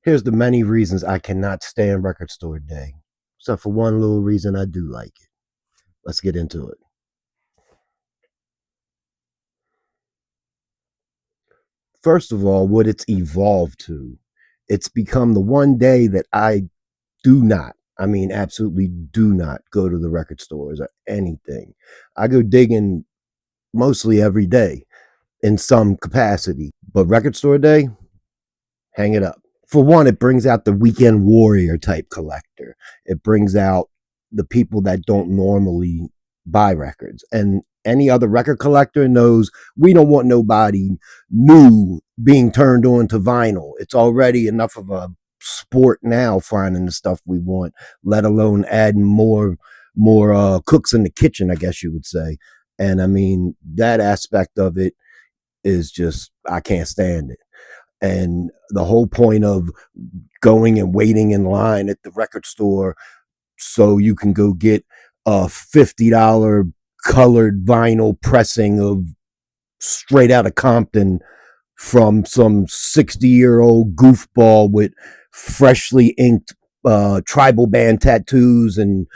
Here's the many reasons I cannot stand record store day. Except for one little reason I do like it. Let's get into it. First of all, what it's evolved to. It's become the one day that I do not, I mean, absolutely do not go to the record stores or anything. I go digging mostly every day in some capacity, but record store day, hang it up. For one, it brings out the weekend warrior type collector. It brings out the people that don't normally buy records. And any other record collector knows we don't want nobody new being turned on to vinyl. It's already enough of a sport now finding the stuff we want, let alone adding more cooks in the kitchen, I guess you would say. And I mean, that aspect of it is just I can't stand it. And the whole point of going and waiting in line at the record store so you can go get a $50 colored vinyl pressing of straight out of Compton from some 60-year-old goofball with freshly inked tribal band tattoos and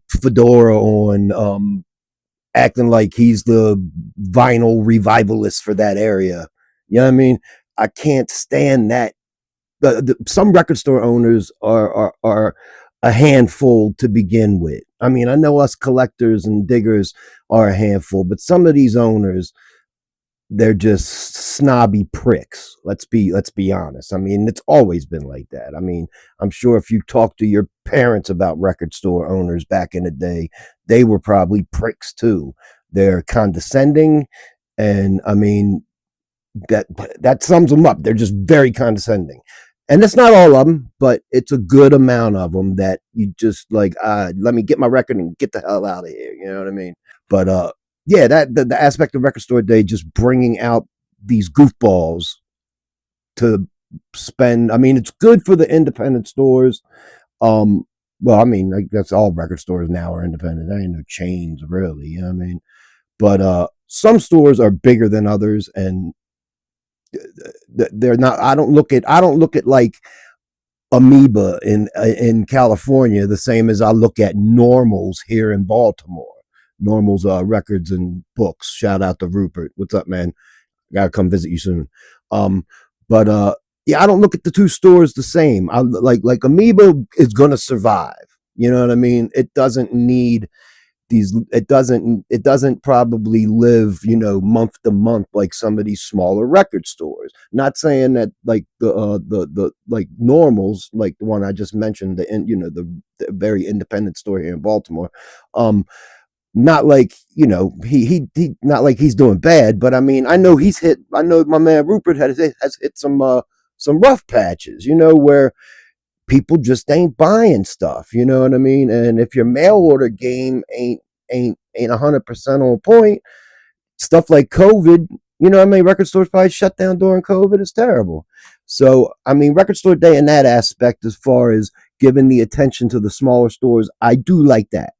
fedora on, acting like he's the vinyl revivalist for that area. You know what I mean? I can't stand that. Some record store owners are a handful to begin with. I mean, I know us collectors and diggers are a handful, but some of these owners, they're just snobby pricks. Let's be honest. I mean, it's always been like that. I mean, I'm sure if you talk to your parents about record store owners back in the day, they were probably pricks too. They're condescending, and I mean that that sums them up. They're just very condescending. And it's not all of them, but it's a good amount of them that you just like, let me get my record and get the hell out of here. You know what I mean? But yeah, that the aspect of record store day, just bringing out these goofballs to spend. I mean, it's good for the independent stores. Um, well, I mean, like, that's all record stores now are independent. There ain't no chains really. You know what I mean? But some stores are bigger than others, and they're not. I don't look at like Amoeba in California the same as I look at Normals here in Baltimore. Normals records and books. Shout out to Rupert. What's up, man? Gotta come visit you soon. Um, but yeah, I don't look at the two stores the same. I like Amoeba is gonna survive. You know what I mean? It doesn't need these. It doesn't probably live, month to month like some of these smaller record stores. Not saying that like the like Normals, like the one I just mentioned, the very independent store here in Baltimore. Um, not like he not like he's doing bad, but I mean I know my man Rupert has hit some rough patches, where people just ain't buying stuff, you know what I mean? And if your mail order game ain't 100% on point, stuff like COVID, what I mean, record stores probably shut down during COVID. Is terrible. So I mean, record store day in that aspect, as far as giving the attention to the smaller stores, I do like that.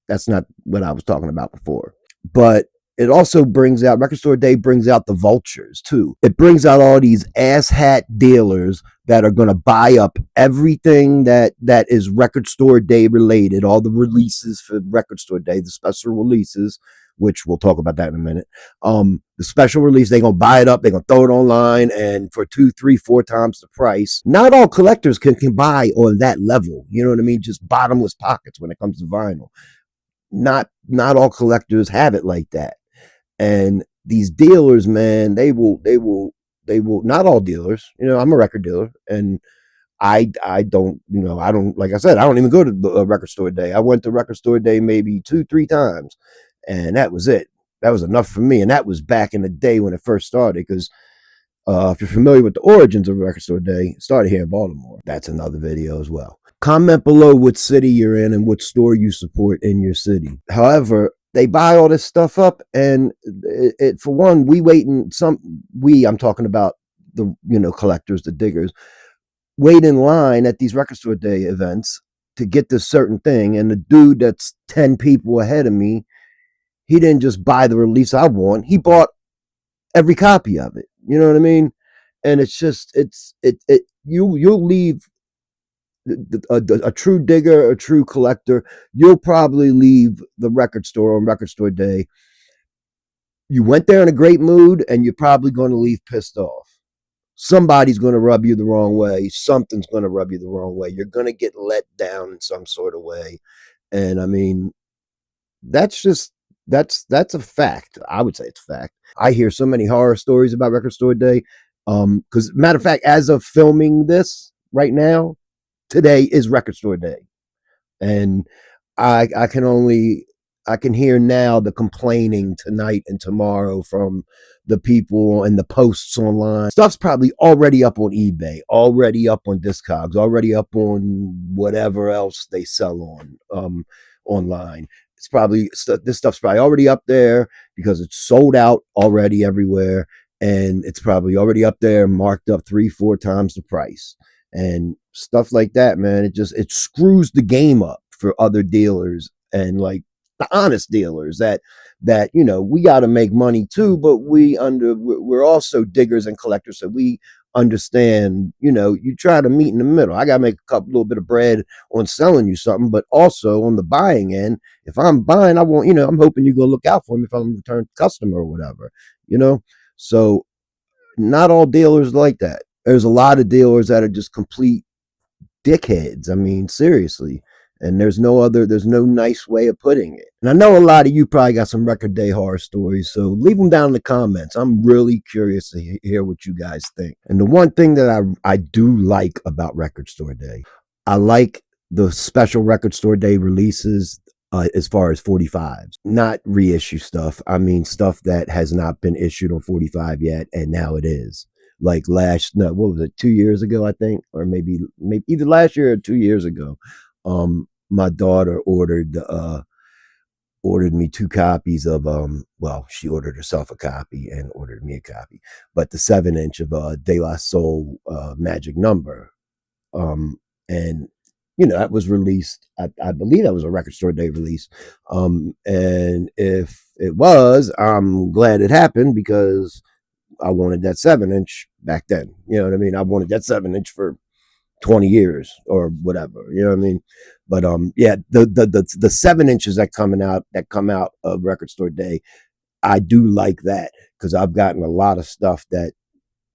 That's not what I was talking about before. But it also brings out, record store day brings out the vultures too. It brings out all these asshat dealers that are going to buy up everything that is record store day related, all the releases for record store day, the special releases, which we'll talk about that in a minute. The special release, they're gonna buy it up, they're gonna throw it online, and for 2, 3, 4 times the price. Not all collectors can buy on that level. You know what I mean? Just bottomless pockets when it comes to vinyl. Not all collectors have it like that. And these dealers, man, they will not all dealers. I'm a record dealer, and I don't, I don't, like I said, I don't even go to the record store day. I went to record store day maybe 2, 3 times, and that was it. That was enough for me. And that was back in the day when it first started, because if you're familiar with the origins of record store day, it started here in Baltimore. That's another video as well. Comment below what city you're in and what store you support in your city. However, they buy all this stuff up, and for one, I'm talking about the collectors, the diggers, wait in line at these record store day events to get this certain thing, and the dude that's 10 people ahead of me, he didn't just buy the release I want, he bought every copy of it. You know what I mean? and it's just you'll leave a true digger, a true collector. You'll probably leave the record store on record store day. You went there in a great mood, and you're probably going to leave pissed off. Somebody's going to rub you the wrong way. Something's going to rub you the wrong way. You're going to get let down in some sort of way. And I mean, that's just that's a fact. I would say it's a fact. I hear so many horror stories about record store day. Because matter of fact, as of filming this right now, today is record store day, and I can only I can hear now the complaining tonight and tomorrow from the people and the posts online. Stuff's probably already up on eBay, already up on Discogs, already up on whatever else they sell on online. It's probably this stuff's probably already up there because it's sold out already everywhere, and it's probably already up there marked up 3-4 times the price and stuff like that, man. It screws the game up for other dealers and like the honest dealers that we got to make money too, but we're also diggers and collectors, so we understand. You try to meet in the middle. I got to make a couple little bit of bread on selling you something, but also on the buying end, if I'm buying, I want, I'm hoping you go look out for me if I'm a return customer or whatever, so not all dealers like that. There's a lot of dealers that are just complete dickheads. I mean, seriously. And there's no nice way of putting it. And I know a lot of you probably got some record day horror stories, so leave them down in the comments. I'm really curious to hear what you guys think. And the one thing that I do like about record store day, I like the special record store day releases. As far as 45s, not reissue stuff. I mean, stuff that has not been issued on 45 yet, and now it is. Like what was it, 2 years ago, I think, or maybe either last year or 2 years ago. My daughter ordered me 2 copies of well, she ordered herself a copy and ordered me a copy, but the 7-inch of De La Soul Magic Number. And that was released. I believe that was a record store day release. And if it was, I'm glad it happened because I wanted that 7-inch back then. You know what I mean? I wanted that 7-inch for 20 years or whatever. You know what I mean? But yeah, the 7-inches that come out of record store day, I do like that because I've gotten a lot of stuff that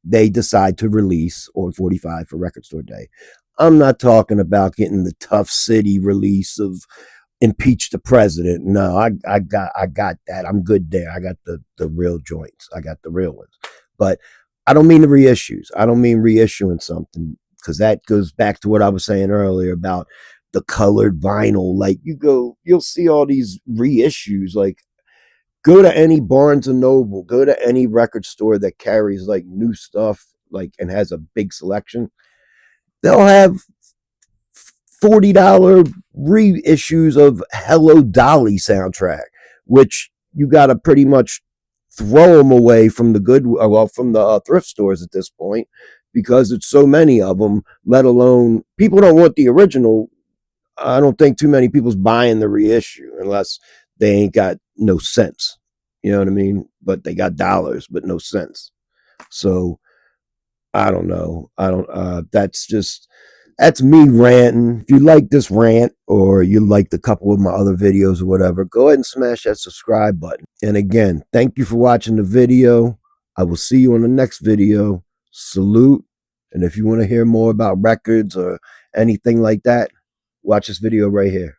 they decide to release on 45 for record store day. I'm not talking about getting the Tough City release of Impeach the President. No, I got that. I'm good there. I got the real joints. I got the real ones. But I don't mean the reissues. I don't mean reissuing something, because that goes back to what I was saying earlier about the colored vinyl. Like you'll see all these reissues. Like, go to any Barnes and Noble, go to any record store that carries like new stuff, like, and has a big selection. They'll have $40 reissues of Hello Dolly soundtrack, which you got to pretty much throw them away from from the thrift stores at this point, because it's so many of them. Let alone, people don't want the original. I don't think too many people's buying the reissue unless they ain't got no sense. You know what I mean? But they got dollars, but no sense. So I don't know. I don't. That's me ranting. If you like this rant, or you liked a couple of my other videos or whatever, go ahead and smash that subscribe button. And again, thank you for watching the video. I will see you on the next video. Salute. And if you want to hear more about records or anything like that, watch this video right here.